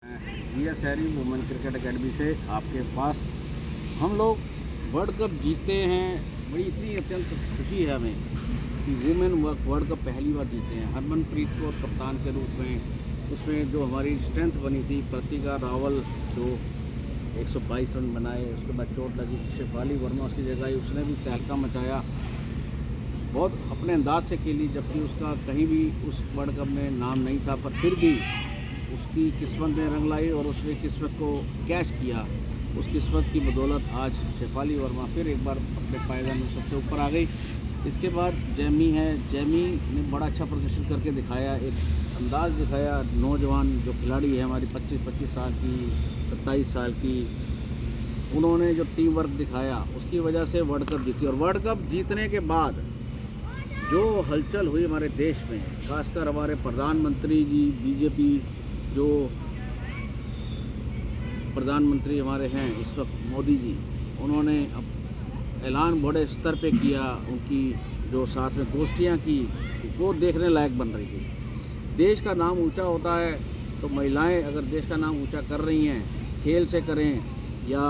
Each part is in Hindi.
जिया शहरी वुमेन क्रिकेट एकेडमी से आपके पास हम लोग वर्ल्ड कप जीते हैं। बड़ी इतनी अत्यंत खुशी है हमें कि वुमेन वर्ल्ड कप पहली बार जीते हैं। हरमनप्रीत कौर कप्तान के रूप में उसमें जो हमारी स्ट्रेंथ बनी थी, प्रतिका रावल जो 122 रन बनाए, उसके बाद चोट लगी, शेफाली वर्मा उसकी जगह आई, उसने भी तहलका मचाया, बहुत अपने अंदाज से खेली, जबकि उसका कहीं भी उस वर्ल्ड कप में नाम नहीं था, पर फिर भी उसकी किस्मत ने रंग लाई और उसने किस्मत को कैश किया। उस किस्मत की बदौलत आज शेफाली वर्मा फिर एक बार अपने पायदान में सबसे ऊपर आ गई। इसके बाद जैमी है, जैमी ने बड़ा अच्छा प्रदर्शन करके दिखाया, एक अंदाज़ दिखाया। नौजवान जो खिलाड़ी है हमारी 25 साल की, 27 साल की, उन्होंने जो टीम वर्क दिखाया उसकी वजह से वर्ल्ड कप जीती। और वर्ल्ड कप जीतने के बाद जो हलचल हुई हमारे देश में, खासकर हमारे प्रधानमंत्री जी, बीजेपी जो प्रधानमंत्री हमारे हैं इस वक्त, मोदी जी, उन्होंने अब ऐलान बड़े स्तर पे किया। उनकी जो साथ में गोष्ठियाँ की वो देखने लायक बन रही थी। देश का नाम ऊंचा होता है तो महिलाएं अगर देश का नाम ऊंचा कर रही हैं, खेल से करें या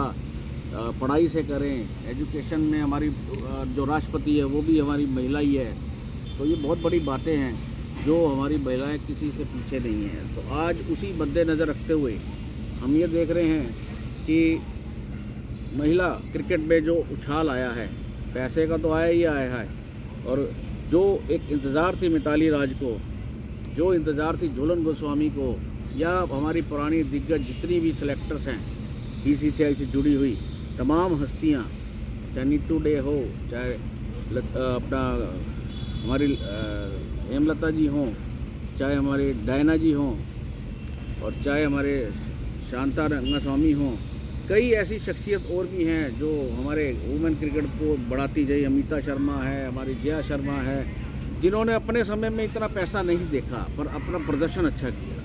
पढ़ाई से करें, एजुकेशन में हमारी जो राष्ट्रपति है वो भी हमारी महिला ही है, तो ये बहुत बड़ी बातें हैं जो हमारी महिलाएं किसी से पीछे नहीं हैं। तो आज उसी मद्देनज़र रखते हुए हम ये देख रहे हैं कि महिला क्रिकेट में जो उछाल आया है, पैसे का तो आया ही आया है, और जो एक इंतज़ार थी मिताली राज को, जो इंतज़ार थी झूलन गोस्वामी को, या हमारी पुरानी दिग्गज जितनी भी सेलेक्टर्स हैं बीसीसीआई से जुड़ी हुई तमाम हस्तियां, चाहे नीतू डे हो, चाहे अपना हमारी हेमलता जी हों, चाहे हमारे डायना जी हों, और चाहे हमारे शांता रंगास्वामी हों, कई ऐसी शख्सियत और भी हैं जो हमारे वुमेन क्रिकेट को बढ़ाती गई। अमिता शर्मा है, हमारी जया शर्मा है, जिन्होंने अपने समय में इतना पैसा नहीं देखा पर अपना प्रदर्शन अच्छा किया,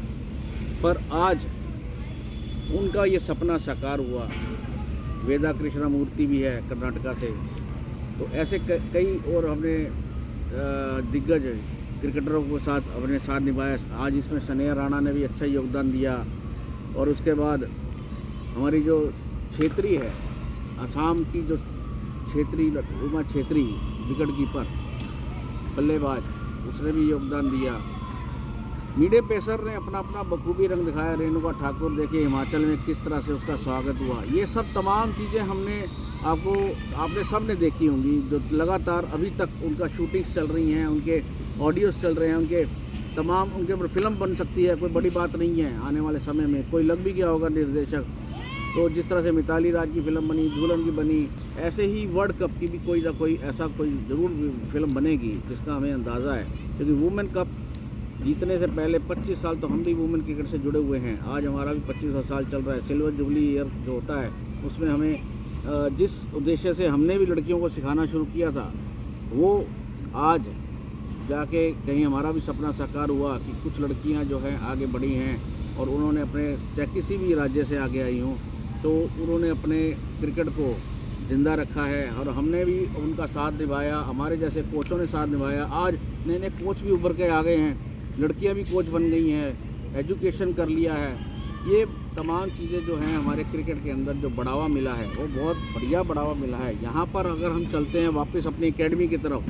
पर आज उनका ये सपना साकार हुआ। वेदा कृष्णमूर्ति भी है कर्नाटका से, तो ऐसे कई और हमने दिग्गज क्रिकेटरों के साथ अपने साथ निभाया। आज इसमें स्नेहा राणा ने भी अच्छा योगदान दिया। और उसके बाद हमारी जो छेत्री है, असम की जो छेत्री, उमा छेत्री, विकेट कीपर, बल्लेबाज, उसने भी योगदान दिया। मीडिया पेसर ने अपना अपना बखूबी रंग दिखाया। रेणुका ठाकुर देखिए हिमाचल में किस तरह से उसका स्वागत हुआ। ये सब तमाम चीज़ें आपने सब ने देखी होंगी, जो लगातार अभी तक उनका शूटिंग्स चल रही हैं, उनके ऑडियोज़ चल रहे हैं, उनके ऊपर फिल्म बन सकती है, कोई बड़ी बात नहीं है। आने वाले समय में कोई लग भी गया होगा निर्देशक, तो जिस तरह से मिताली राज की फ़िल्म बनी, झूलन की बनी, ऐसे ही वर्ल्ड कप की भी कोई ना कोई ऐसा कोई ज़रूर फिल्म बनेगी जिसका हमें अंदाज़ा है। क्योंकि वुमेन कप जीतने से पहले 25 साल तो हम भी वुमेन क्रिकेट से जुड़े हुए हैं। आज हमारा भी 25वां साल चल रहा है। सिल्वर जुबली ईयर जो होता है उसमें हमें जिस उद्देश्य से हमने भी लड़कियों को सिखाना शुरू किया था, वो आज जाके कहीं हमारा भी सपना साकार हुआ कि कुछ लड़कियां जो हैं आगे बढ़ी हैं और उन्होंने अपने, चाहे किसी भी राज्य से आगे आई हों, तो उन्होंने अपने क्रिकेट को ज़िंदा रखा है और हमने भी उनका साथ निभाया। हमारे जैसे कोचों ने साथ निभाया। आज नए नए कोच भी उभर के आ गए हैं, लड़कियां भी कोच बन गई हैं, एजुकेशन कर लिया है। ये तमाम चीज़ें जो हैं हमारे क्रिकेट के अंदर जो बढ़ावा मिला है वो बहुत बढ़िया बढ़ावा मिला है। यहाँ पर अगर हम चलते हैं वापस अपनी एकेडमी की तरफ,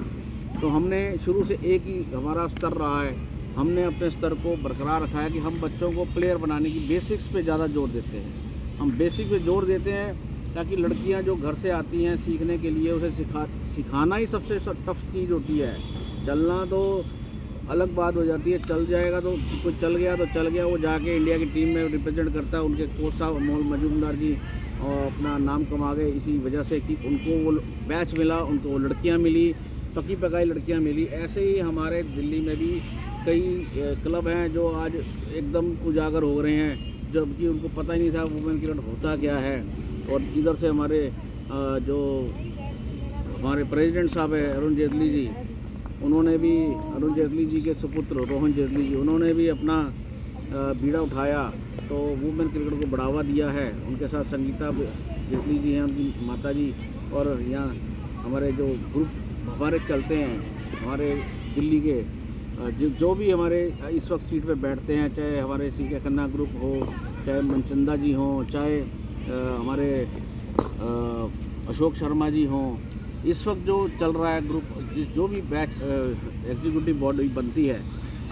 तो हमने शुरू से एक ही हमारा स्तर रहा है। हमने अपने स्तर को बरकरार रखा है कि हम बच्चों को प्लेयर बनाने की बेसिक्स पे ज़्यादा जोर देते हैं। हम बेसिक पे जोर देते हैं ताकि लड़कियां जो घर से आती हैं सीखने के लिए, उसे सिखाना ही सबसे टफ चीज़ होती है। चलना तो अलग बात हो जाती है, चल जाएगा तो कोई चल गया तो चल गया, वो जाके इंडिया की टीम में रिप्रेजेंट करता है। उनके कोच साहब अमोल मजूमदार जी और अपना नाम कमा गए इसी वजह से कि उनको वो बैच मिला, उनको वो लड़कियाँ मिली, पकी पकाई लड़कियां मिली। ऐसे ही हमारे दिल्ली में भी कई क्लब हैं जो आज एकदम उजागर हो रहे हैं, जबकि उनको पता ही नहीं था वुमेन क्रिकेट होता क्या है। और इधर से हमारे जो हमारे प्रेसिडेंट साहब है अरुण जेटली जी, उन्होंने भी, अरुण जेटली जी के सुपुत्र रोहन जेटली जी, उन्होंने भी अपना बीड़ा उठाया, तो वुमेन क्रिकेट को बढ़ावा दिया है। उनके साथ संगीता जेटली जी हैं, उनकी माता जी, और यहाँ हमारे जो ग्रुप हमारे चलते हैं हमारे दिल्ली के, जो भी हमारे इस वक्त सीट पे बैठते हैं, चाहे हमारे सीके खन्ना ग्रुप हो, चाहे मनचंदा जी हों, चाहे हमारे अशोक शर्मा जी हों, इस वक्त जो चल रहा है ग्रुप, जो भी बैच एग्जीक्यूटिव बॉडी बनती है,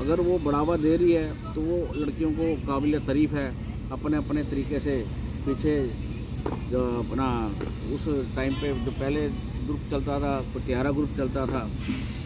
अगर वो बढ़ावा दे रही है तो वो लड़कियों को काबिल तारीफ़ है। अपने अपने तरीके से पीछे जो अपना उस टाइम पे जो पहले ग्रुप चलता था, कोई तिहारा ग्रुप चलता था,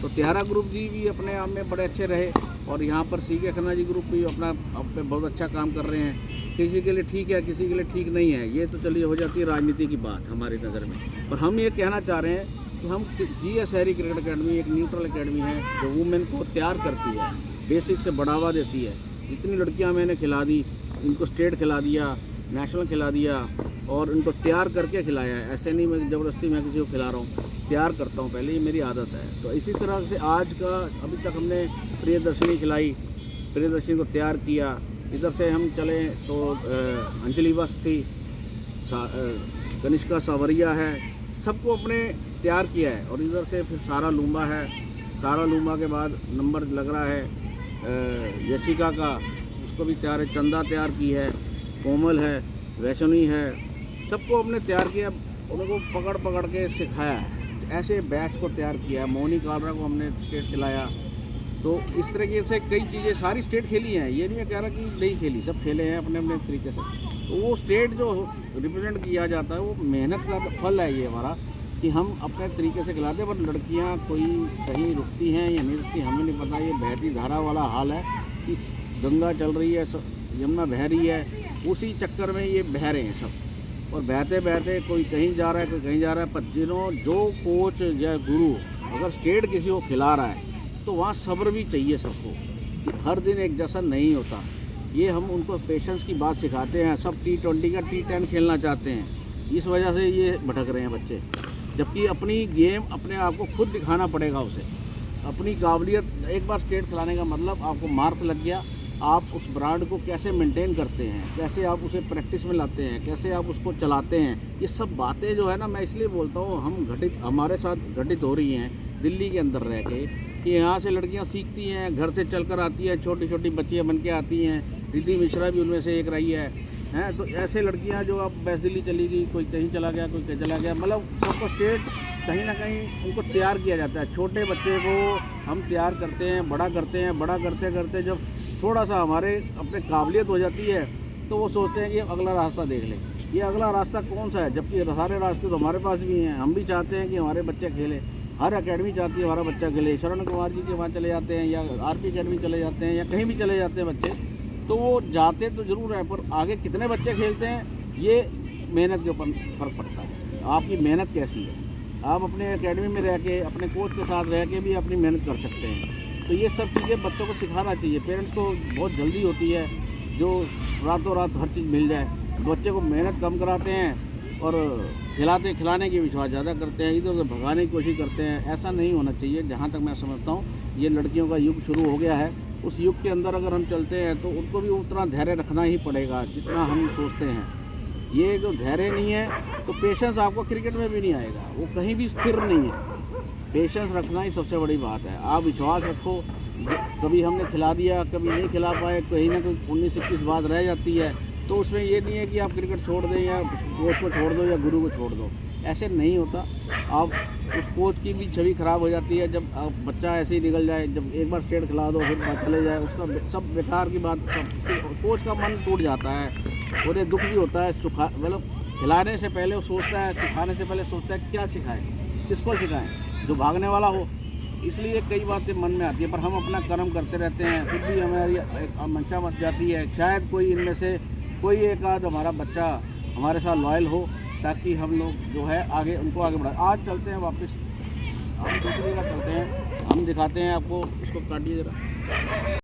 तो तिहारा ग्रुप जी भी अपने आप में बड़े अच्छे रहे, और यहाँ पर सीके खन्ना जी ग्रुप भी अपना आप पे बहुत अच्छा काम कर रहे हैं। किसी के लिए ठीक है, किसी के लिए ठीक नहीं है, ये तो चलिए हो जाती है राजनीति की बात हमारी नज़र में। पर हम ये कहना चाह रहे हैं कि हम GS हैरी क्रिकेट अकेडमी एक न्यूट्रल अकेडमी है जो वुमेन को तैयार करती है, बेसिक से बढ़ावा देती है। जितनी लड़कियाँ मैंने खिला दी, इनको स्टेट खिला दिया, नेशनल खिला दिया, और इनको तैयार करके खिलाया है। ऐसे नहीं मैं ज़बरदस्ती मैं किसी को खिला रहा हूँ, तैयार करता हूँ पहले, ये मेरी आदत है। तो इसी तरह से आज का अभी तक हमने प्रियदर्शनी खिलाई, प्रियदर्शनी को तैयार किया। इधर से हम चले तो अंजलि बस थी, कनिष्का सावरिया है, सबको अपने तैयार किया है। और इधर से फिर सारा लूम्बा है, सारा लूम्बा के बाद नंबर लग रहा है यशिका का, उसको भी तैयार है, चंदा तैयार की है, कोमल है, वैष्णवी है, सबको हमने तैयार किया, उनको पकड़ पकड़ के सिखाया है। ऐसे बैच को तैयार किया है। मोनी कालरा को हमने स्टेट खिलाया। तो इस तरीके से कई चीज़ें सारी स्टेट खेली हैं, ये नहीं मैं कह रहा कि नहीं खेली, सब खेले हैं अपने अपने तरीके से। तो वो स्टेट जो रिप्रेजेंट किया जाता है वो मेहनत का फल है ये हमारा, कि हम अपने तरीके से खिलाते हैं। पर लड़कियां कोई कहीं रुकती हैं या नहीं रुकती हमें नहीं पता। ये बहती धारा वाला हाल है, इस गंगा चल रही है, यमुना बह रही है, उसी चक्कर में ये बह रहे हैं सब। और बहते बहते कोई कहीं जा रहा है, कोई कहीं जा रहा है। पर जो कोच या गुरु अगर स्टेट किसी को खिला रहा है तो वहाँ सब्र भी चाहिए सबको, हर दिन एक जैसा नहीं होता। ये हम उनको पेशेंस की बात सिखाते हैं। सब T20 का T10 खेलना चाहते हैं, इस वजह से ये भटक रहे हैं बच्चे। जबकि अपनी गेम अपने आप को खुद दिखाना पड़ेगा उसे, अपनी काबिलियत। एक बार स्टेट खिलाने का मतलब आपको मार्क लग गया, आप उस ब्रांड को कैसे मेंटेन करते हैं, कैसे आप उसे प्रैक्टिस में लाते हैं, कैसे आप उसको चलाते हैं, ये सब बातें जो है ना, मैं इसलिए बोलता हूँ हम हमारे साथ घटित हो रही हैं दिल्ली के अंदर रह के, कि यहाँ से लड़कियाँ सीखती हैं, घर से चलकर आती हैं, छोटी छोटी बच्चियाँ बन के आती हैं। रिद्धि मिश्रा भी उनमें से एक रही है। तो ऐसे लड़कियाँ जो अब वेस्ट दिल्ली चली गई, कोई कहीं चला गया, कोई कहीं चला गया, मतलब सबको स्टेट कहीं ना कहीं उनको तैयार किया जाता है। छोटे बच्चे को हम तैयार करते हैं, बड़ा करते हैं, बड़ा करते करते जब थोड़ा सा हमारे अपने काबिलियत हो जाती है तो वो सोचते हैं कि अगला रास्ता देख लें। ये अगला रास्ता कौन सा है, जबकि सारे रास्ते तो हमारे पास भी हैं। हम भी चाहते हैं कि हमारे बच्चे खेलें, हर एकेडमी चाहती है हमारा बच्चा खेले। शरण कुमार जी के वहाँ चले जाते हैं, या RP अकेडमी चले जाते हैं, या कहीं भी चले जाते हैं बच्चे, तो वो जाते तो ज़रूर हैं, पर आगे कितने बच्चे खेलते हैं ये मेहनत के ऊपर फ़र्क पड़ता है। आपकी मेहनत कैसी है, आप अपने एकेडमी में रह के अपने कोच के साथ रह के भी अपनी मेहनत कर सकते हैं। तो ये सब चीज़ें बच्चों को सिखाना चाहिए। पेरेंट्स को बहुत जल्दी होती है जो रातों रात हर चीज़ मिल जाए, बच्चे को मेहनत कम कराते हैं और खिलाने की विश्वास ज़्यादा करते हैं, इधर उधर भगाने की कोशिश करते हैं। ऐसा नहीं होना चाहिए। जहाँ तक मैं समझता हूँ ये लड़कियों का युग शुरू हो गया है, उस युग के अंदर अगर हम चलते हैं तो उनको भी उतना धैर्य रखना ही पड़ेगा जितना हम सोचते हैं। ये जो धैर्य नहीं है तो पेशेंस आपको क्रिकेट में भी नहीं आएगा, वो कहीं भी स्थिर नहीं है। पेशेंस रखना ही सबसे बड़ी बात है। आप विश्वास रखो, कभी हमने खिला दिया, कभी नहीं खिला पाए, कहीं ना कहीं 19-21 बात रह जाती है, तो उसमें ये नहीं है कि आप क्रिकेट छोड़ दें या कोच को छोड़ दो या गुरु को छोड़ दो, ऐसे नहीं होता। आप उस कोच की भी छवि ख़राब हो जाती है जब आप बच्चा ऐसे ही निकल जाए। जब एक बार स्टेट खिला दो फिर चले जाए, उसका सब बेकार की बात, सब कोच का मन टूट जाता है, उन्हें दुख भी होता है। मतलब खिलाने से पहले वो सोचता है, सिखाने से पहले सोचता है क्या सिखाएं, किसको सिखाएं, जो भागने वाला हो। इसलिए कई बातें मन में आती है, पर हम अपना कर्म करते रहते हैं, फिर भी हमारी मंशा मच जाती है। शायद कोई इनमें से कोई एक आध हमारा बच्चा हमारे साथ लॉयल हो, ताकि हम लोग जो है आगे उनको आगे बढ़ाएं। आज चलते हैं वापस, हम दूसरी जगह चलते हैं, हम दिखाते हैं आपको। इसको काटिए ज़रा।